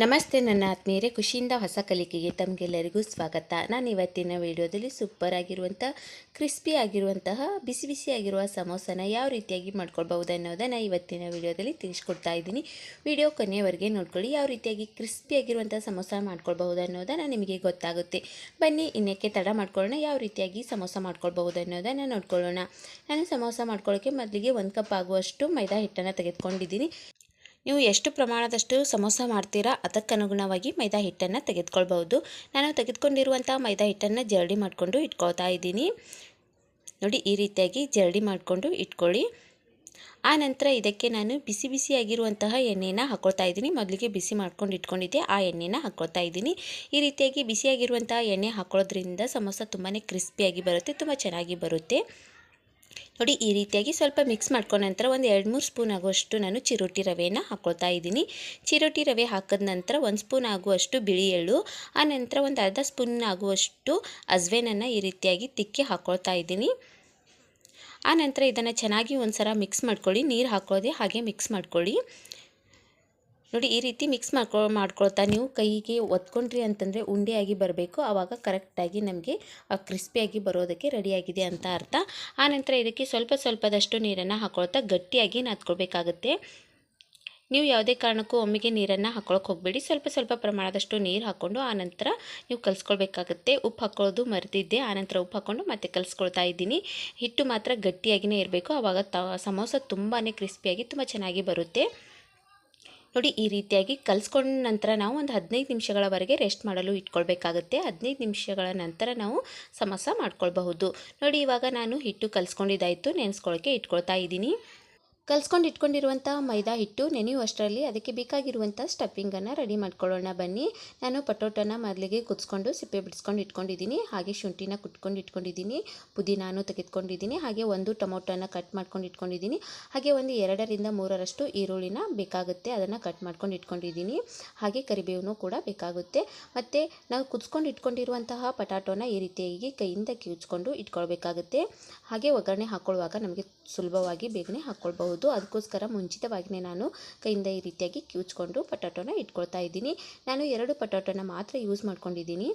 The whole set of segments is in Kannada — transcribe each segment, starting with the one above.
ನಮಸ್ತೆ ನನ್ನ ಆತ್ಮೀಯರೇ, ಖುಷಿಯಿಂದ ಹೊಸ ಕಲಿಕೆಗೆ ತಮಗೆಲ್ಲರಿಗೂ ಸ್ವಾಗತ. ನಾನು ಇವತ್ತಿನ ವಿಡಿಯೋದಲ್ಲಿ ಸೂಪರ್ ಆಗಿರುವಂಥ ಕ್ರಿಸ್ಪಿ ಆಗಿರುವಂತಹ ಬಿಸಿ ಬಿಸಿಯಾಗಿರುವ ಸಮೋಸನ ಯಾವ ರೀತಿಯಾಗಿ ಮಾಡ್ಕೊಳ್ಬಹುದು ಅನ್ನೋದನ್ನು ಇವತ್ತಿನ ವಿಡಿಯೋದಲ್ಲಿ ತಿಳಿಸ್ಕೊಡ್ತಾ ಇದ್ದೀನಿ. ವಿಡಿಯೋ ಕೊನೆಯವರೆಗೆ ನೋಡ್ಕೊಳ್ಳಿ. ಯಾವ ರೀತಿಯಾಗಿ ಕ್ರಿಸ್ಪಿ ಆಗಿರುವಂಥ ಸಮೋಸ ಮಾಡ್ಕೊಳ್ಬಹುದು ಅನ್ನೋದನ್ನು ನಿಮಗೆ ಗೊತ್ತಾಗುತ್ತೆ. ಬನ್ನಿ ಇನ್ನಕ್ಕೆ ತಡ ಮಾಡ್ಕೊಳ್ಳೋಣ. ಯಾವ ರೀತಿಯಾಗಿ ಸಮೋಸ ಮಾಡ್ಕೊಳ್ಬಹುದು ಅನ್ನೋದನ್ನು ನೋಡ್ಕೊಳ್ಳೋಣ. ನಾನು ಸಮೋಸ ಮಾಡ್ಕೊಳ್ಳೋಕ್ಕೆ ಮೊದಲಿಗೆ 1 ಕಪ್ ಆಗುವಷ್ಟು ಮೈದಾ ಹಿಟ್ಟನ್ನು ತೆಗೆದುಕೊಂಡಿದ್ದೀನಿ. ನೀವು ಎಷ್ಟು ಪ್ರಮಾಣದಷ್ಟು ಸಮೋಸ ಮಾಡ್ತೀರಾ ಅದಕ್ಕನುಗುಣವಾಗಿ ಮೈದಾ ಹಿಟ್ಟನ್ನು ತೆಗೆದುಕೊಳ್ಬಹುದು. ನಾನು ತೆಗೆದುಕೊಂಡಿರುವಂಥ ಮೈದಾ ಹಿಟ್ಟನ್ನು ಜರಡಿ ಮಾಡಿಕೊಂಡು ಇಟ್ಕೊಳ್ತಾ ಇದ್ದೀನಿ. ನೋಡಿ, ಈ ರೀತಿಯಾಗಿ ಜರಡಿ ಮಾಡಿಕೊಂಡು ಇಟ್ಕೊಳ್ಳಿ. ಆ ನಂತರ ಇದಕ್ಕೆ ನಾನು ಬಿಸಿ ಬಿಸಿಯಾಗಿರುವಂತಹ ಎಣ್ಣೆನ ಹಾಕ್ಕೊಳ್ತಾ ಇದ್ದೀನಿ. ಮೊದಲಿಗೆ ಬಿಸಿ ಮಾಡ್ಕೊಂಡು ಇಟ್ಕೊಂಡಿದ್ದೆ, ಆ ಎಣ್ಣೆನ ಹಾಕ್ಕೊಳ್ತಾ ಇದ್ದೀನಿ. ಈ ರೀತಿಯಾಗಿ ಬಿಸಿಯಾಗಿರುವಂತಹ ಎಣ್ಣೆ ಹಾಕೊಳ್ಳೋದ್ರಿಂದ ಸಮೋಸ ತುಂಬಾ ಕ್ರಿಸ್ಪಿಯಾಗಿ ಬರುತ್ತೆ, ತುಂಬ ಚೆನ್ನಾಗಿ ಬರುತ್ತೆ. ನೋಡಿ, ಈ ರೀತಿಯಾಗಿ ಸ್ವಲ್ಪ ಮಿಕ್ಸ್ ಮಾಡ್ಕೊಂಡ ನಂತರ ಒಂದು 2-3 ಸ್ಪೂನ್ ಆಗುವಷ್ಟು ನಾನು ಚಿರೋಟಿ ರವೆಯನ್ನು ಹಾಕ್ಕೊಳ್ತಾ ಇದ್ದೀನಿ. ಚಿರೋಟಿ ರವೆ ಹಾಕಿದ ನಂತರ 1 ಸ್ಪೂನ್ ಆಗುವಷ್ಟು ಬಿಳಿ ಎಳ್ಳು, ಆ ನಂತರ ಒಂದು ಅರ್ಧ ಸ್ಪೂನ್ ಆಗುವಷ್ಟು ಅಜ್ವೇನನ್ನು ಈ ರೀತಿಯಾಗಿ ತಿಕ್ಕಿ ಹಾಕ್ಕೊಳ್ತಾ ಇದ್ದೀನಿ. ಆ ನಂತರ ಇದನ್ನು ಚೆನ್ನಾಗಿ ಒಂದು ಸಲ ಮಿಕ್ಸ್ ಮಾಡ್ಕೊಳ್ಳಿ. ನೀರು ಹಾಕೊಳ್ಳದೆ ಹಾಗೆ ಮಿಕ್ಸ್ ಮಾಡ್ಕೊಳ್ಳಿ. ನೋಡಿ, ಈ ರೀತಿ ಮಿಕ್ಸ್ ಮಾಡ್ಕೊಳ್ತಾ ನೀವು ಕೈಗೆ ಒತ್ಕೊಂಡ್ರಿ ಅಂತಂದರೆ ಉಂಡೆಯಾಗಿ ಬರಬೇಕು. ಆವಾಗ ಕರೆಕ್ಟಾಗಿ ನಮಗೆ ಕ್ರಿಸ್ಪಿಯಾಗಿ ಬರೋದಕ್ಕೆ ರೆಡಿಯಾಗಿದೆ ಅಂತ ಅರ್ಥ. ಆನಂತರ ಇದಕ್ಕೆ ಸ್ವಲ್ಪದಷ್ಟು ನೀರನ್ನು ಹಾಕ್ಕೊಳ್ತಾ ಗಟ್ಟಿಯಾಗಿ ನಾದ್ಕೊಳ್ಬೇಕಾಗುತ್ತೆ. ನೀವು ಯಾವುದೇ ಕಾರಣಕ್ಕೂ ಒಮ್ಮೆಗೆ ನೀರನ್ನು ಹಾಕ್ಕೊಳಕ್ಕೆ ಹೋಗಬೇಡಿ. ಸ್ವಲ್ಪ ಪ್ರಮಾಣದಷ್ಟು ನೀರು ಹಾಕ್ಕೊಂಡು ಆನಂತರ ನೀವು ಕಲಿಸ್ಕೊಳ್ಬೇಕಾಗುತ್ತೆ. ಉಪ್ಪು ಹಾಕ್ಕೊಳ್ಳೋದು ಮರೆತಿದ್ದೆ. ಆನಂತರ ಉಪ್ಪು ಹಾಕ್ಕೊಂಡು ಮತ್ತೆ ಕಲಿಸ್ಕೊಳ್ತಾ ಇದ್ದೀನಿ. ಹಿಟ್ಟು ಮಾತ್ರ ಗಟ್ಟಿಯಾಗಿಯೇ ಇರಬೇಕು. ಆವಾಗ ಸಮೋಸ ತುಂಬಾ ಕ್ರಿಸ್ಪಿಯಾಗಿ ತುಂಬ ಚೆನ್ನಾಗಿ ಬರುತ್ತೆ. ನೋಡಿ, ಈ ರೀತಿಯಾಗಿ ಕಲಿಸ್ಕೊಂಡ ನಂತರ ನಾವು ಒಂದು 15 ನಿಮಿಷಗಳವರೆಗೆ ರೆಸ್ಟ್ ಮಾಡಲು ಇಟ್ಕೊಳ್ಬೇಕಾಗುತ್ತೆ. 15 ನಿಮಿಷಗಳ ನಂತರ ನಾವು ಸಮೋಸ ಮಾಡ್ಕೊಳ್ಬಹುದು. ನೋಡಿ, ಇವಾಗ ನಾನು ಹಿಟ್ಟು ಕಲಿಸ್ಕೊಂಡಿದ್ದಾಯಿತು, ನೆನೆಸ್ಕೊಳ್ಳೋಕ್ಕೆ ಇಟ್ಕೊಳ್ತಾ ಇದ್ದೀನಿ. ಕಲಿಸ್ಕೊಂಡು ಇಟ್ಕೊಂಡಿರುವಂಥ ಮೈದಾ ಹಿಟ್ಟು ನೆನೆಯುವಷ್ಟರಲ್ಲಿ ಅದಕ್ಕೆ ಬೇಕಾಗಿರುವಂಥ ಸ್ಟಫಿಂಗನ್ನು ರೆಡಿ ಮಾಡ್ಕೊಳ್ಳೋಣ ಬನ್ನಿ. ನಾನು ಪಟೋಟನ ಮೊದಲಿಗೆ ಕುದಿಸ್ಕೊಂಡು ಸಿಪ್ಪೆ ಬಿಡಿಸ್ಕೊಂಡು ಇಟ್ಕೊಂಡಿದ್ದೀನಿ. ಹಾಗೆ ಶುಂಠಿನ ಕುಟ್ಕೊಂಡು ಇಟ್ಕೊಂಡಿದ್ದೀನಿ. ಪುದೀನಾನು ತೆಗೆದುಕೊಂಡಿದ್ದೀನಿ. ಹಾಗೆ 1 ಟೊಮೊಟೊನ ಕಟ್ ಮಾಡ್ಕೊಂಡು ಇಟ್ಕೊಂಡಿದ್ದೀನಿ. ಹಾಗೆ ಒಂದು 2ರಿಂದ 3ರಷ್ಟು ಈರುಳ್ಳಿನ ಬೇಕಾಗುತ್ತೆ, ಅದನ್ನು ಕಟ್ ಮಾಡ್ಕೊಂಡು ಇಟ್ಕೊಂಡಿದ್ದೀನಿ. ಹಾಗೆ ಕರಿಬೇವು ಕೂಡ ಬೇಕಾಗುತ್ತೆ. ಮತ್ತು ನಾವು ಕುದಿಸ್ಕೊಂಡು ಇಟ್ಕೊಂಡಿರುವಂತಹ ಪಟಾಟೋನ ಈ ರೀತಿಯಾಗಿ ಕೈಯಿಂದ ಕಿವುಚ್ಕೊಂಡು ಇಟ್ಕೊಳ್ಬೇಕಾಗುತ್ತೆ. ಹಾಗೆ ಒಗ್ಗರಣೆ ಹಾಕ್ಕೊಳ್ಳುವಾಗ ನಮಗೆ ಸುಲಭವಾಗಿ ಬೇಗನೆ ಹಾಕ್ಕೊಳ್ಬಹುದು. ಅದಕ್ಕೋಸ್ಕರ ಮುಂಚಿತವಾಗಿಯೇ ನಾನು ಕೈಯಿಂದ ಈ ರೀತಿಯಾಗಿ ಕಿವುಚ್ಕೊಂಡು ಪಟಾಟೋನ ಇಟ್ಕೊಳ್ತಾ ಇದ್ದೀನಿ. ನಾನು 2 ಪಟಾಟೋನ ಮಾತ್ರ ಯೂಸ್ ಮಾಡ್ಕೊಂಡಿದ್ದೀನಿ.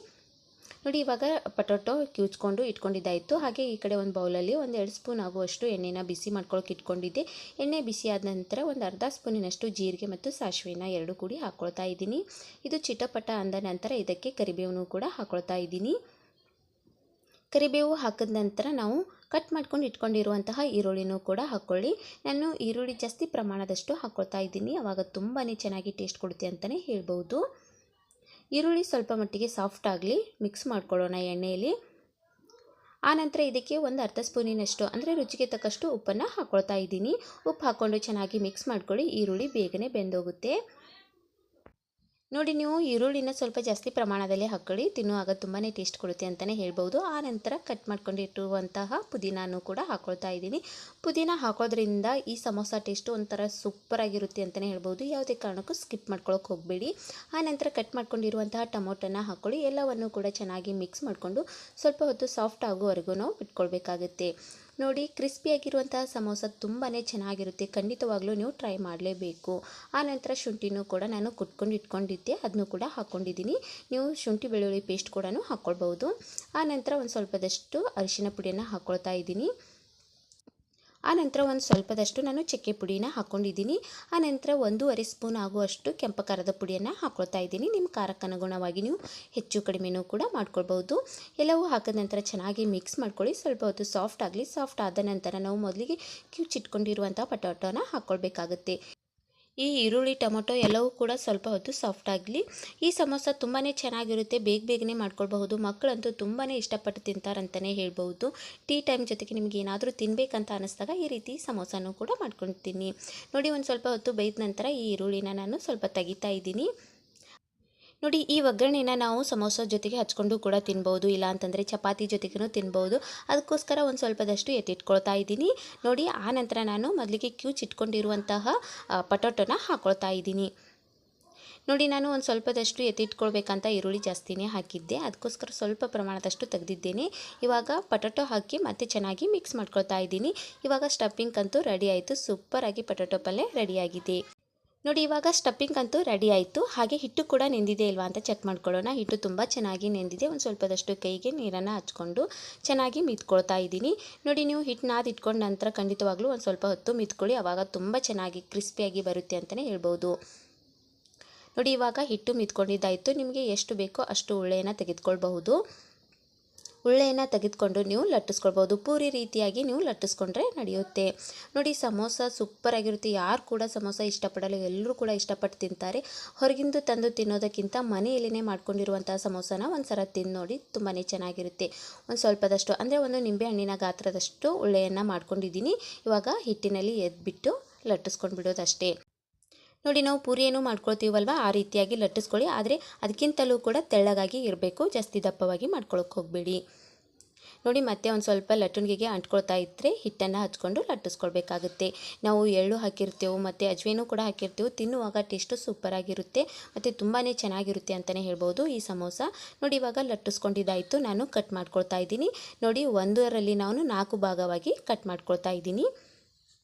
ನೋಡಿ, ಇವಾಗ ಪಟಾಟೋ ಕಿವುಚ್ಕೊಂಡು ಇಟ್ಕೊಂಡಿದ್ದಾಯಿತು. ಹಾಗೆ ಈ ಕಡೆ ಒಂದು ಬೌಲಲ್ಲಿ ಒಂದು 2 ಸ್ಪೂನ್ ಆಗುವಷ್ಟು ಎಣ್ಣೆನ ಬಿಸಿ ಮಾಡ್ಕೊಳ್ಳೋಕೆ ಇಟ್ಕೊಂಡಿದ್ದೆ. ಎಣ್ಣೆ ಬಿಸಿ ಆದ ನಂತರ ಒಂದು ಅರ್ಧ ಸ್ಪೂನಿನಷ್ಟು ಜೀರಿಗೆ ಮತ್ತು ಸಾಸಿವೆನ 2 ಕೂಡಿ ಹಾಕ್ಕೊಳ್ತಾ ಇದ್ದೀನಿ. ಇದು ಚಿಟಪಟ ಅಂದ ನಂತರ ಇದಕ್ಕೆ ಕರಿಬೇವು ಕೂಡ ಹಾಕ್ಕೊಳ್ತಾ ಇದ್ದೀನಿ. ಕರಿಬೇವು ಹಾಕಿದ ನಂತರ ನಾವು ಕಟ್ ಮಾಡ್ಕೊಂಡು ಇಟ್ಕೊಂಡಿರುವಂತಹ ಈರುಳ್ಳಿನೂ ಕೂಡ ಹಾಕ್ಕೊಳ್ಳಿ. ನಾನು ಈರುಳ್ಳಿ ಜಾಸ್ತಿ ಪ್ರಮಾಣದಷ್ಟು ಹಾಕ್ಕೊಳ್ತಾ ಇದ್ದೀನಿ. ಆವಾಗ ತುಂಬಾ ಚೆನ್ನಾಗಿ ಟೇಸ್ಟ್ ಕೊಡುತ್ತೆ ಅಂತಲೇ ಹೇಳ್ಬೋದು. ಈರುಳ್ಳಿ ಸ್ವಲ್ಪ ಮಟ್ಟಿಗೆ ಸಾಫ್ಟ್ ಆಗಲಿ ಮಿಕ್ಸ್ ಮಾಡ್ಕೊಳ್ಳೋಣ ಎಣ್ಣೆಯಲ್ಲಿ. ಆನಂತರ ಇದಕ್ಕೆ ಒಂದು ಅರ್ಧ ಸ್ಪೂನಿನಷ್ಟು ಅಂದರೆ ರುಚಿಗೆ ತಕ್ಕಷ್ಟು ಉಪ್ಪನ್ನು ಹಾಕ್ಕೊಳ್ತಾ ಇದ್ದೀನಿ. ಉಪ್ಪು ಹಾಕ್ಕೊಂಡು ಚೆನ್ನಾಗಿ ಮಿಕ್ಸ್ ಮಾಡ್ಕೊಳ್ಳಿ. ಈರುಳ್ಳಿ ಬೇಗನೆ ಬೆಂದೋಗುತ್ತೆ. ನೋಡಿ, ನೀವು ಈರುಳ್ಳಿನ ಸ್ವಲ್ಪ ಜಾಸ್ತಿ ಪ್ರಮಾಣದಲ್ಲಿ ಹಾಕ್ಕೊಳ್ಳಿ. ತಿನ್ನುವಾಗ ತುಂಬಾ ಟೇಸ್ಟ್ ಕೊಡುತ್ತೆ ಅಂತಲೇ ಹೇಳ್ಬೋದು. ಆ ನಂತರ ಕಟ್ ಮಾಡ್ಕೊಂಡಿರುವಂತಹ ಪುದೀನಾನು ಕೂಡ ಹಾಕ್ಕೊಳ್ತಾ ಇದ್ದೀನಿ. ಪುದೀನ ಹಾಕೋದ್ರಿಂದ ಈ ಸಮೋಸ ಟೇಸ್ಟು ಒಂಥರ ಸೂಪರಾಗಿರುತ್ತೆ ಅಂತಲೇ ಹೇಳ್ಬೋದು. ಯಾವುದೇ ಕಾರಣಕ್ಕೂ ಸ್ಕಿಪ್ ಮಾಡ್ಕೊಳ್ಳೋಕೆ ಹೋಗಬೇಡಿ. ಆ ನಂತರ ಕಟ್ ಮಾಡ್ಕೊಂಡಿರುವಂತಹ ಟೊಮೊಟೊನ ಹಾಕ್ಕೊಳ್ಳಿ. ಎಲ್ಲವನ್ನು ಕೂಡ ಚೆನ್ನಾಗಿ ಮಿಕ್ಸ್ ಮಾಡಿಕೊಂಡು ಸ್ವಲ್ಪ ಹೊತ್ತು ಸಾಫ್ಟ್ ಆಗುವವರೆಗೂ ನಾವು ಬಿಟ್ಕೊಳ್ಬೇಕಾಗುತ್ತೆ. ನೋಡಿ, ಕ್ರಿಸ್ಪಿಯಾಗಿರುವಂತಹ ಸಮೋಸ ತುಂಬಾ ಚೆನ್ನಾಗಿರುತ್ತೆ. ಖಂಡಿತವಾಗ್ಲೂ ನೀವು ಟ್ರೈ ಮಾಡಲೇಬೇಕು. ಆನಂತರ ಶುಂಠಿನೂ ಕೂಡ ನಾನು ಕುಟ್ಕೊಂಡು ಇಟ್ಕೊಂಡಿದ್ದೆ, ಅದನ್ನು ಕೂಡ ಹಾಕ್ಕೊಂಡಿದ್ದೀನಿ. ನೀವು ಶುಂಠಿ ಬೆಳ್ಳುಳ್ಳಿ ಪೇಸ್ಟ್ ಕೂಡ ಹಾಕ್ಕೊಳ್ಬಹುದು. ಆನಂತರ ಒಂದು ಸ್ವಲ್ಪದಷ್ಟು ಅರಿಶಿನ ಪುಡಿಯನ್ನು ಹಾಕ್ಕೊಳ್ತಾ ಇದ್ದೀನಿ. ಆನಂತರ ಒಂದು ಸ್ವಲ್ಪದಷ್ಟು ನಾನು ಚಕ್ಕೆ ಪುಡಿನ ಹಾಕ್ಕೊಂಡಿದ್ದೀನಿ. ಆನಂತರ 1.5 ಸ್ಪೂನ್ ಆಗುವಷ್ಟು ಕೆಂಪು ಖಾರದ ಪುಡಿಯನ್ನು ಹಾಕ್ಕೊಳ್ತಾ ಇದ್ದೀನಿ. ನಿಮ್ಮ ಖಾರಕ್ಕೆ ಅನುಗುಣವಾಗಿ ನೀವು ಹೆಚ್ಚು ಕಡಿಮೆನೂ ಕೂಡ ಮಾಡ್ಕೊಳ್ಬಹುದು. ಎಲ್ಲವೂ ಹಾಕಿದ ನಂತರ ಚೆನ್ನಾಗಿ ಮಿಕ್ಸ್ ಮಾಡ್ಕೊಳ್ಳಿ. ಸ್ವಲ್ಪ ಹೊತ್ತು ಸಾಫ್ಟ್ ಆಗಲಿ. ಸಾಫ್ಟ್ ಆದ ನಂತರ ನಾವು ಮೊದಲಿಗೆ ಕಿವುಚಿಟ್ಕೊಂಡಿರುವಂಥ ಪಟಾಟೋನ ಹಾಕ್ಕೊಳ್ಬೇಕಾಗುತ್ತೆ. ಈ ಈರುಳ್ಳಿ ಟೊಮೊಟೊ ಎಲ್ಲವೂ ಕೂಡ ಸ್ವಲ್ಪ ಹೊತ್ತು ಸಾಫ್ಟ್ ಆಗಲಿ. ಈ ಸಮೋಸ ತುಂಬಾ ಚೆನ್ನಾಗಿರುತ್ತೆ, ಬೇಗನೆ ಮಾಡ್ಕೊಳ್ಬಹುದು. ಮಕ್ಕಳಂತೂ ತುಂಬಾ ಇಷ್ಟಪಟ್ಟು ತಿಂತಾರಂತಲೇ ಹೇಳ್ಬೋದು. ಟೀ ಟೈಮ್ ಜೊತೆಗೆ ನಿಮಗೆ ಏನಾದರೂ ತಿನ್ನಬೇಕಂತ ಅನ್ನಿಸ್ದಾಗ ಈ ರೀತಿ ಸಮೋಸನೂ ಕೂಡ ಮಾಡ್ಕೊಳ್ತೀನಿ. ನೋಡಿ, ಒಂದು ಸ್ವಲ್ಪ ಹೊತ್ತು ಬೇಯ್ದ ನಂತರ ಈ ಈರುಳ್ಳಿನ ನಾನು ಸ್ವಲ್ಪ ತೆಗಿತಾ ಇದ್ದೀನಿ. ನೋಡಿ, ಈ ಒಗ್ಗರಣೆನ ನಾವು ಸಮೋಸ ಜೊತೆಗೆ ಹಚ್ಕೊಂಡು ಕೂಡ ತಿನ್ಬೋದು, ಇಲ್ಲ ಅಂತಂದರೆ ಚಪಾತಿ ಜೊತೆಗೂ ತಿನ್ಬೋದು. ಅದಕ್ಕೋಸ್ಕರ ಒಂದು ಸ್ವಲ್ಪದಷ್ಟು ಎತ್ತಿಟ್ಕೊಳ್ತಾ ಇದ್ದೀನಿ. ನೋಡಿ, ಆ ನಂತರ ನಾನು ಮೊದಲಿಗೆ ಕಿವುಚಿಟ್ಕೊಂಡಿರುವಂತಹ ಪಟಾಟೋನ ಹಾಕ್ಕೊಳ್ತಾ ಇದ್ದೀನಿ. ನೋಡಿ, ನಾನು ಒಂದು ಸ್ವಲ್ಪದಷ್ಟು ಎತ್ತಿಟ್ಕೊಳ್ಬೇಕಂತ ಈರುಳ್ಳಿ ಜಾಸ್ತಿನೇ ಹಾಕಿದ್ದೆ, ಅದಕ್ಕೋಸ್ಕರ ಸ್ವಲ್ಪ ಪ್ರಮಾಣದಷ್ಟು ತೆಗೆದಿದ್ದೇನೆ. ಇವಾಗ ಪಟಾಟೊ ಹಾಕಿ ಮತ್ತೆ ಚೆನ್ನಾಗಿ ಮಿಕ್ಸ್ ಮಾಡ್ಕೊಳ್ತಾ ಇದ್ದೀನಿ. ಇವಾಗ ಸ್ಟಫಿಂಗ್ ಅಂತೂ ರೆಡಿ ಆಯಿತು. ಸೂಪರಾಗಿ ಪಟಾಟೊ ಪಲ್ಯ ರೆಡಿಯಾಗಿದೆ. ನೋಡಿ ಇವಾಗ ಸ್ಟಫಿಂಗ್ ಅಂತೂ ರೆಡಿ ಆಯಿತು. ಹಾಗೆ ಹಿಟ್ಟು ಕೂಡ ನೆಂದಿದೆ ಇಲ್ವಾ ಅಂತ ಚೆಕ್ ಮಾಡ್ಕೊಳ್ಳೋಣ. ಹಿಟ್ಟು ತುಂಬ ಚೆನ್ನಾಗಿ ನೆಂದಿದೆ. ಒಂದು ಸ್ವಲ್ಪದಷ್ಟು ಕೈಗೆ ನೀರನ್ನು ಹಚ್ಕೊಂಡು ಚೆನ್ನಾಗಿ ಮಿದ್ಕೊಳ್ತಾ ಇದ್ದೀನಿ. ನೋಡಿ ನೀವು ಹಿಟ್ಟು ನಾದಿ ಇಟ್ಕೊಂಡ ನಂತರ ಖಂಡಿತವಾಗ್ಲೂ ಒಂದು ಸ್ವಲ್ಪ ಹೊತ್ತು ಮಿದ್ಕೊಳ್ಳಿ. ಆವಾಗ ತುಂಬ ಚೆನ್ನಾಗಿ ಕ್ರಿಸ್ಪಿಯಾಗಿ ಬರುತ್ತೆ ಅಂತಲೇ ಹೇಳ್ಬೋದು. ನೋಡಿ ಇವಾಗ ಹಿಟ್ಟು ಮಿದ್ಕೊಂಡಿದ್ದಾಯಿತು. ನಿಮಗೆ ಎಷ್ಟು ಬೇಕೋ ಅಷ್ಟು ಉಳ್ಳೆಯನ್ನು ತೆಗೆದುಕೊಳ್ಬಹುದು. ಉಳ್ಳೆಯನ್ನು ತೆಗೆದುಕೊಂಡು ನೀವು ಲಟ್ಟಿಸ್ಕೊಳ್ಬೋದು. ಪೂರಿ ರೀತಿಯಾಗಿ ನೀವು ಲಟ್ಟಿಸ್ಕೊಂಡ್ರೆ ನಡೆಯುತ್ತೆ. ನೋಡಿ ಸಮೋಸ ಸೂಪರ್ ಆಗಿರುತ್ತೆ. ಯಾರು ಕೂಡ ಸಮೋಸ ಇಷ್ಟಪಡಲ್ಲ, ಎಲ್ಲರೂ ಕೂಡ ಇಷ್ಟಪಟ್ಟು ತಿಂತಾರೆ. ಹೊರಗಿಂದು ತಂದು ತಿನ್ನೋದಕ್ಕಿಂತ ಮನೆಯಲ್ಲಿನೇ ಮಾಡ್ಕೊಂಡಿರುವಂಥ ಸಮೋಸನ ಒಂದು ಸಲ ತಿಂದು ನೋಡಿ, ತುಂಬಾ ಚೆನ್ನಾಗಿರುತ್ತೆ. ಒಂದು ಸ್ವಲ್ಪದಷ್ಟು ಅಂದರೆ ಒಂದು ನಿಂಬೆಹಣ್ಣಿನ ಗಾತ್ರದಷ್ಟು ಉಳ್ಳೆಯನ್ನು ಮಾಡ್ಕೊಂಡಿದ್ದೀನಿ. ಇವಾಗ ಹಿಟ್ಟಿನಲ್ಲಿ ಎದ್ಬಿಟ್ಟು ಲಟ್ಟಿಸ್ಕೊಂಡು ಬಿಡೋದಷ್ಟೇ. ನೋಡಿ ನಾವು ಪೂರಿಯನ್ನು ಮಾಡ್ಕೊಳ್ತೀವಲ್ವ, ಆ ರೀತಿಯಾಗಿ ಲಟ್ಟಿಸ್ಕೊಳ್ಳಿ. ಆದರೆ ಅದಕ್ಕಿಂತಲೂ ಕೂಡ ತೆಳ್ಳಗಾಗಿ ಇರಬೇಕು, ಜಾಸ್ತಿ ದಪ್ಪವಾಗಿ ಮಾಡ್ಕೊಳಕ್ಕೆ ಹೋಗಬೇಡಿ. ನೋಡಿ ಮತ್ತೆ ಒಂದು ಸ್ವಲ್ಪ ಲಟ್ಟಣಿಗೆಗೆ ಅಂಟ್ಕೊಳ್ತಾ ಇದ್ದರೆ ಹಿಟ್ಟನ್ನು ಹಚ್ಕೊಂಡು ಲಟ್ಟಿಸ್ಕೊಳ್ಬೇಕಾಗುತ್ತೆ. ನಾವು ಎಳ್ಳು ಹಾಕಿರ್ತೇವೆ ಮತ್ತು ಅಜ್ವೇನೂ ಕೂಡ ಹಾಕಿರ್ತೇವೆ. ತಿನ್ನುವಾಗ ಟೇಸ್ಟು ಸೂಪರಾಗಿರುತ್ತೆ ಮತ್ತು ತುಂಬಾ ಚೆನ್ನಾಗಿರುತ್ತೆ ಅಂತಲೇ ಹೇಳ್ಬೋದು ಈ ಸಮೋಸ. ನೋಡಿ ಇವಾಗ ಲಟ್ಟಿಸ್ಕೊಂಡಿದ್ದಾಯಿತು. ನಾನು ಕಟ್ ಮಾಡ್ಕೊಳ್ತಾ ಇದ್ದೀನಿ. ನೋಡಿ ಒಂದರಲ್ಲಿ ನಾನು 4 ಭಾಗವಾಗಿ ಕಟ್ ಮಾಡ್ಕೊಳ್ತಾ ಇದ್ದೀನಿ.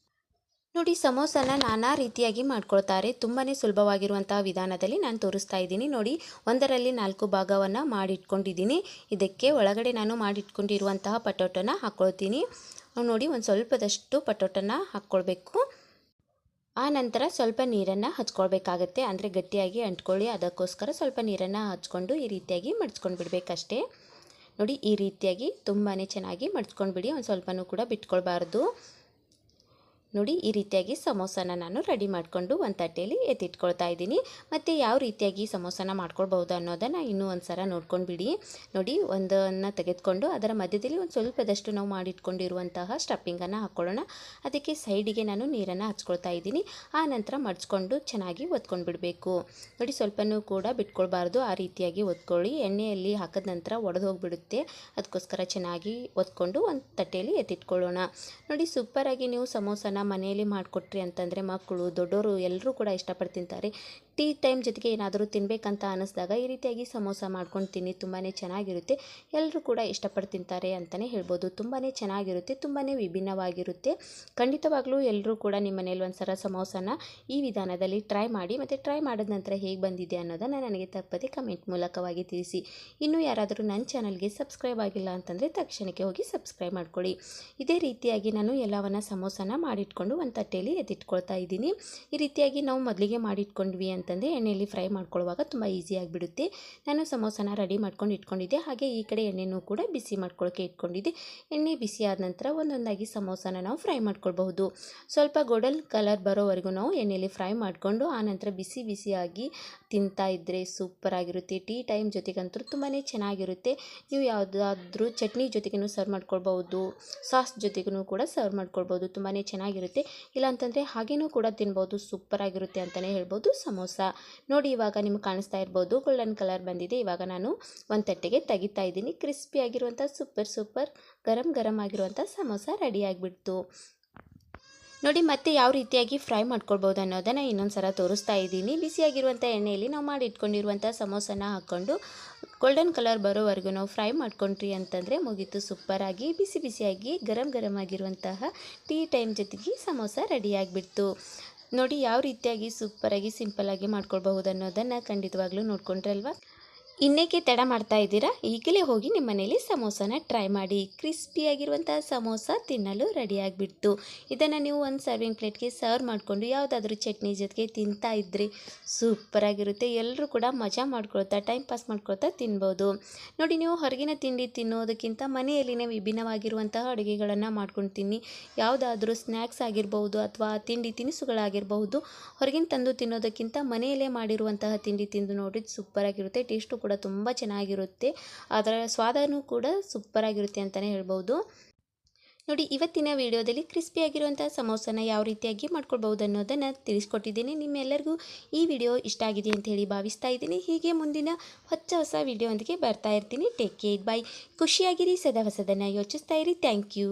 ನೋಡಿ ಸಮೋಸನ ನಾನಾ ರೀತಿಯಾಗಿ ಮಾಡ್ಕೊಳ್ತಾರೆ. ತುಂಬಾ ಸುಲಭವಾಗಿರುವಂತಹ ವಿಧಾನದಲ್ಲಿ ನಾನು ತೋರಿಸ್ತಾ ಇದ್ದೀನಿ. ನೋಡಿ ಒಂದರಲ್ಲಿ 4 ಭಾಗವನ್ನು ಮಾಡಿಟ್ಕೊಂಡಿದ್ದೀನಿ. ಇದಕ್ಕೆ ಒಳಗಡೆ ನಾನು ಮಾಡಿಟ್ಕೊಂಡಿರುವಂತಹ ಪಟೋಟನ ಹಾಕ್ಕೊಳ್ತೀನಿ. ನೋಡಿ ಒಂದು ಸ್ವಲ್ಪದಷ್ಟು ಪಟೋಟನ ಹಾಕ್ಕೊಳ್ಬೇಕು. ಆ ನಂತರ ಸ್ವಲ್ಪ ನೀರನ್ನು ಹಚ್ಕೊಳ್ಬೇಕಾಗತ್ತೆ, ಅಂದರೆ ಗಟ್ಟಿಯಾಗಿ ಅಂಟ್ಕೊಳ್ಳಿ. ಅದಕ್ಕೋಸ್ಕರ ಸ್ವಲ್ಪ ನೀರನ್ನು ಹಚ್ಕೊಂಡು ಈ ರೀತಿಯಾಗಿ ಮಡ್ಚ್ಕೊಂಡು ಬಿಡಬೇಕಷ್ಟೇ. ನೋಡಿ ಈ ರೀತಿಯಾಗಿ ತುಂಬಾ ಚೆನ್ನಾಗಿ ಮಡ್ಚ್ಕೊಂಡು ಬಿಡಿ, ಒಂದು ಸ್ವಲ್ಪನೂ ಕೂಡ ಬಿಟ್ಕೊಳ್ಬಾರ್ದು. ನೋಡಿ ಈ ರೀತಿಯಾಗಿ ಸಮೋಸನ ನಾನು ರೆಡಿ ಮಾಡಿಕೊಂಡು ಒಂದು ತಟ್ಟೆಯಲ್ಲಿ ಎತ್ತಿಟ್ಕೊಳ್ತಾ ಇದ್ದೀನಿ. ಮತ್ತು ಯಾವ ರೀತಿಯಾಗಿ ಸಮೋಸನ ಮಾಡ್ಕೊಳ್ಬೋದು ಅನ್ನೋದನ್ನು ಇನ್ನೂ ಒಂದು ಸಲ ನೋಡ್ಕೊಂಡು ಬಿಡಿ. ನೋಡಿ ಒಂದನ್ನು ತೆಗೆದುಕೊಂಡು ಅದರ ಮಧ್ಯದಲ್ಲಿ ಒಂದು ಸ್ವಲ್ಪದಷ್ಟು ನಾವು ಮಾಡಿಟ್ಕೊಂಡಿರುವಂತಹ ಸ್ಟಫಿಂಗನ್ನು ಹಾಕ್ಕೊಳ್ಳೋಣ. ಅದಕ್ಕೆ ಸೈಡಿಗೆ ನಾನು ನೀರನ್ನು ಹಚ್ಕೊಳ್ತಾ ಇದ್ದೀನಿ. ಆ ನಂತರ ಮಡ್ಚ್ಕೊಂಡು ಚೆನ್ನಾಗಿ ಒತ್ಕೊಂಡು ಬಿಡಬೇಕು. ನೋಡಿ ಸ್ವಲ್ಪನೂ ಕೂಡ ಬಿಟ್ಕೊಳ್ಬಾರ್ದು, ಆ ರೀತಿಯಾಗಿ ಒತ್ಕೊಳ್ಳಿ. ಎಣ್ಣೆಯಲ್ಲಿ ಹಾಕಿದ ನಂತರ ಒಡೆದು ಹೋಗಿಬಿಡುತ್ತೆ. ಅದಕ್ಕೋಸ್ಕರ ಚೆನ್ನಾಗಿ ಒತ್ಕೊಂಡು ಒಂದು ತಟ್ಟೆಯಲ್ಲಿ ಎತ್ತಿಟ್ಕೊಳ್ಳೋಣ. ನೋಡಿ ಸೂಪರಾಗಿ ನೀವು ಸಮೋಸನ ಮನೆಯಲ್ಲಿ ಮಾಡಿಕೊಟ್ರಿ ಅಂತಂದರೆ ಮಕ್ಕಳು ದೊಡ್ಡವರು ಎಲ್ಲರೂ ಕೂಡ ಇಷ್ಟಪಟ್ಟು ತಿಂತಾರೆ. ಟೀ ಟೈಮ್ ಜೊತೆಗೆ ಏನಾದರೂ ತಿನ್ನಬೇಕಂತ ಅನ್ನಿಸ್ದಾಗ ಈ ರೀತಿಯಾಗಿ ಸಮೋಸ ಮಾಡ್ಕೊಂಡು ತಿನ್ನಿ, ತುಂಬಾ ಚೆನ್ನಾಗಿರುತ್ತೆ. ಎಲ್ಲರೂ ಕೂಡ ಇಷ್ಟಪಟ್ಟು ತಿಂತಾರೆ ಅಂತಲೇ ಹೇಳ್ಬೋದು. ತುಂಬಾ ಚೆನ್ನಾಗಿರುತ್ತೆ, ತುಂಬಾ ವಿಭಿನ್ನವಾಗಿರುತ್ತೆ. ಖಂಡಿತವಾಗ್ಲೂ ಎಲ್ಲರೂ ಕೂಡ ನಿಮ್ಮ ಮನೇಲಿ ಒಂದ್ಸಲ ಸಮೋಸನ ಈ ವಿಧಾನದಲ್ಲಿ ಟ್ರೈ ಮಾಡಿ. ಮತ್ತು ಟ್ರೈ ಮಾಡಿದ ನಂತರ ಹೇಗೆ ಬಂದಿದೆ ಅನ್ನೋದನ್ನು ನನಗೆ ತಪ್ಪದೆ ಕಮೆಂಟ್ ಮೂಲಕವಾಗಿ ತಿಳಿಸಿ. ಇನ್ನೂ ಯಾರಾದರೂ ನನ್ನ ಚಾನಲ್ಗೆ ಸಬ್ಸ್ಕ್ರೈಬ್ ಆಗಿಲ್ಲ ಅಂತಂದರೆ ತಕ್ಷಣಕ್ಕೆ ಹೋಗಿ ಸಬ್ಸ್ಕ್ರೈಬ್ ಮಾಡ್ಕೊಳ್ಳಿ. ಇದೇ ರೀತಿಯಾಗಿ ನಾನು ಎಲ್ಲವನ್ನ ಸಮೋಸನ ಮಾಡಿಟ್ಕೊಂಡು ಒಂದು ತಟ್ಟೆಯಲ್ಲಿ ಎತ್ತಿಟ್ಕೊಳ್ತಾ ಇದ್ದೀನಿ. ಈ ರೀತಿಯಾಗಿ ನಾವು ಮೊದಲಿಗೆ ಮಾಡಿಟ್ಕೊಂಡ್ವಿ ಅಂತಂದರೆ ಎಣ್ಣೆಯಲ್ಲಿ ಫ್ರೈ ಮಾಡ್ಕೊಳ್ಳುವಾಗ ತುಂಬ ಈಸಿಯಾಗಿಬಿಡುತ್ತೆ. ನಾನು ಸಮೋಸನ ರೆಡಿ ಮಾಡ್ಕೊಂಡು ಇಟ್ಕೊಂಡಿದ್ದೆ. ಹಾಗೆ ಈ ಕಡೆ ಎಣ್ಣೆನೂ ಕೂಡ ಬಿಸಿ ಮಾಡ್ಕೊಳ್ಳೋಕ್ಕೆ ಇಟ್ಕೊಂಡಿದ್ದೆ. ಎಣ್ಣೆ ಬಿಸಿ ಆದ ನಂತರ ಒಂದೊಂದಾಗಿ ಸಮೋಸನ ನಾವು ಫ್ರೈ ಮಾಡ್ಕೊಳ್ಬಹುದು. ಸ್ವಲ್ಪ ಗೋಲ್ಡನ್ ಕಲರ್ ಬರೋವರೆಗೂ ನಾವು ಎಣ್ಣೆಯಲ್ಲಿ ಫ್ರೈ ಮಾಡಿಕೊಂಡು ಆನಂತರ ಬಿಸಿ ಬಿಸಿಯಾಗಿ ತಿಂತಾ ಇದ್ದರೆ ಸೂಪರಾಗಿರುತ್ತೆ. ಟೀ ಟೈಮ್ ಜೊತೆಗಂತೂ ತುಂಬಾ ಚೆನ್ನಾಗಿರುತ್ತೆ. ನೀವು ಯಾವುದಾದ್ರೂ ಚಟ್ನಿ ಜೊತೆಗೂ ಸರ್ವ್ ಮಾಡ್ಕೊಳ್ಬೋದು, ಸಾಸ್ ಜೊತೆಗೂ ಕೂಡ ಸರ್ವ್ ಮಾಡ್ಕೊಳ್ಬೋದು. ತುಂಬಾ ಚೆನ್ನಾಗಿರುತ್ತೆ. ಇಲ್ಲಾಂತಂದರೆ ಹಾಗೇನೂ ಕೂಡ ತಿನ್ಬೋದು, ಸೂಪರಾಗಿರುತ್ತೆ ಅಂತಲೇ ಹೇಳ್ಬೋದು ಸಮೋಸ. ನೋಡಿ ಇವಾಗ ನಿಮ್ಗೆ ಕಾಣಿಸ್ತಾ ಇರ್ಬೋದು ಗೋಲ್ಡನ್ ಕಲರ್ ಬಂದಿದೆ. ಇವಾಗ ನಾನು ಒಂದು ತಟ್ಟೆಗೆ ತೆಗಿತಾ ಇದ್ದೀನಿ. ಕ್ರಿಸ್ಪಿಯಾಗಿರುವಂಥ ಸೂಪರ್ ಗರಂ ಗರಂ ಆಗಿರುವಂಥ ಸಮೋಸ ರೆಡಿ ಆಗಿಬಿಡ್ತು. ನೋಡಿ ಮತ್ತೆ ಯಾವ ರೀತಿಯಾಗಿ ಫ್ರೈ ಮಾಡ್ಕೊಳ್ಬೋದು ಅನ್ನೋದನ್ನು ಇನ್ನೊಂದು ಸಲ ತೋರಿಸ್ತಾ ಇದ್ದೀನಿ. ಬಿಸಿಯಾಗಿರುವಂಥ ಎಣ್ಣೆಯಲ್ಲಿ ನಾವು ಮಾಡಿ ಇಟ್ಕೊಂಡಿರುವಂಥ ಸಮೋಸನ ಹಾಕ್ಕೊಂಡು ಗೋಲ್ಡನ್ ಕಲರ್ ಬರೋವರೆಗೂ ನಾವು ಫ್ರೈ ಮಾಡ್ಕೊಂಡ್ರಿ ಅಂತಂದರೆ ಮುಗೀತು. ಸೂಪರಾಗಿ ಬಿಸಿ ಬಿಸಿಯಾಗಿ ಗರಂ ಗರಂ ಆಗಿರುವಂತಹ ಟೀ ಟೈಮ್ ಜೊತೆಗೆ ಸಮೋಸ ರೆಡಿಯಾಗಿಬಿಡ್ತು. ನೋಡಿ ಯಾವ ರೀತಿಯಾಗಿ ಸೂಪರಾಗಿ ಸಿಂಪಲ್ಲಾಗಿ ಮಾಡ್ಕೊಳ್ಬಹುದು ಅನ್ನೋದನ್ನು ಖಂಡಿತವಾಗ್ಲೂ ನೋಡ್ಕೊಂಡ್ರಲ್ವಾ. ಇನ್ನೇಕೆ ತಡ ಮಾಡ್ತಾ ಇದ್ದೀರಾ? ಈಗಲೇ ಹೋಗಿ ನಿಮ್ಮ ಮನೇಲಿ ಸಮೋಸನ ಟ್ರೈ ಮಾಡಿ. ಕ್ರಿಸ್ಪಿಯಾಗಿರುವಂಥ ಸಮೋಸ ತಿನ್ನಲು ರೆಡಿಯಾಗಿಬಿಡ್ತು. ಇದನ್ನು ನೀವು ಒಂದು ಸರ್ವಿಂಗ್ ಪ್ಲೇಟ್ಗೆ ಸರ್ವ್ ಮಾಡಿಕೊಂಡು ಯಾವುದಾದ್ರೂ ಚಟ್ನಿ ಜೊತೆಗೆ ತಿಂತಾ ಇದ್ದರೆ ಸೂಪರಾಗಿರುತ್ತೆ. ಎಲ್ಲರೂ ಕೂಡ ಮಜಾ ಮಾಡ್ಕೊಳ್ತಾ ಟೈಮ್ ಪಾಸ್ ಮಾಡ್ಕೊಳ್ತಾ ತಿನ್ಬೋದು. ನೋಡಿ ನೀವು ಹೊರಗಿನ ತಿಂಡಿ ತಿನ್ನೋದಕ್ಕಿಂತ ಮನೆಯಲ್ಲಿನೇ ವಿಭಿನ್ನವಾಗಿರುವಂತಹ ಅಡುಗೆಗಳನ್ನು ಮಾಡ್ಕೊಂಡು ತಿನ್ನಿ. ಯಾವುದಾದ್ರೂ ಸ್ನ್ಯಾಕ್ಸ್ ಆಗಿರ್ಬೋದು ಅಥವಾ ತಿಂಡಿ ತಿನಿಸುಗಳಾಗಿರಬಹುದು, ಹೊರಗಿನ ತಂದು ತಿನ್ನೋದಕ್ಕಿಂತ ಮನೆಯಲ್ಲೇ ಮಾಡಿರುವಂತಹ ತಿಂಡಿ ತಿಂದು ನೋಡಿ ಸೂಪರಾಗಿರುತ್ತೆ. ಟೇಸ್ಟು ಕೂಡ ತುಂಬ ಚೆನ್ನಾಗಿರುತ್ತೆ. ಅದರ ಸ್ವಾದನೂ ಕೂಡ ಸೂಪರಾಗಿರುತ್ತೆ ಅಂತಲೇ ಹೇಳ್ಬೋದು. ನೋಡಿ ಇವತ್ತಿನ ವಿಡಿಯೋದಲ್ಲಿ ಕ್ರಿಸ್ಪಿಯಾಗಿರುವಂಥ ಸಮೋಸನ ಯಾವ ರೀತಿಯಾಗಿ ಮಾಡ್ಕೊಳ್ಬೋದು ಅನ್ನೋದನ್ನು ತಿಳಿಸ್ಕೊಟ್ಟಿದ್ದೀನಿ. ನಿಮ್ಮೆಲ್ಲರಿಗೂ ಈ ವಿಡಿಯೋ ಇಷ್ಟ ಆಗಿದೆ ಅಂತ ಹೇಳಿ ಭಾವಿಸ್ತಾ ಇದ್ದೀನಿ. ಹೀಗೆ ಮುಂದಿನ ಹೊಸ ವಿಡಿಯೋ ಒಂದಿಗೆ ಬರ್ತಾ ಇರ್ತೀನಿ. Take care, by. ಖುಷಿಯಾಗಿರಿ, ಸದಾ ಹೊಸದನ್ನು ಯೋಚಿಸ್ತಾ ಇರಿ. Thank you.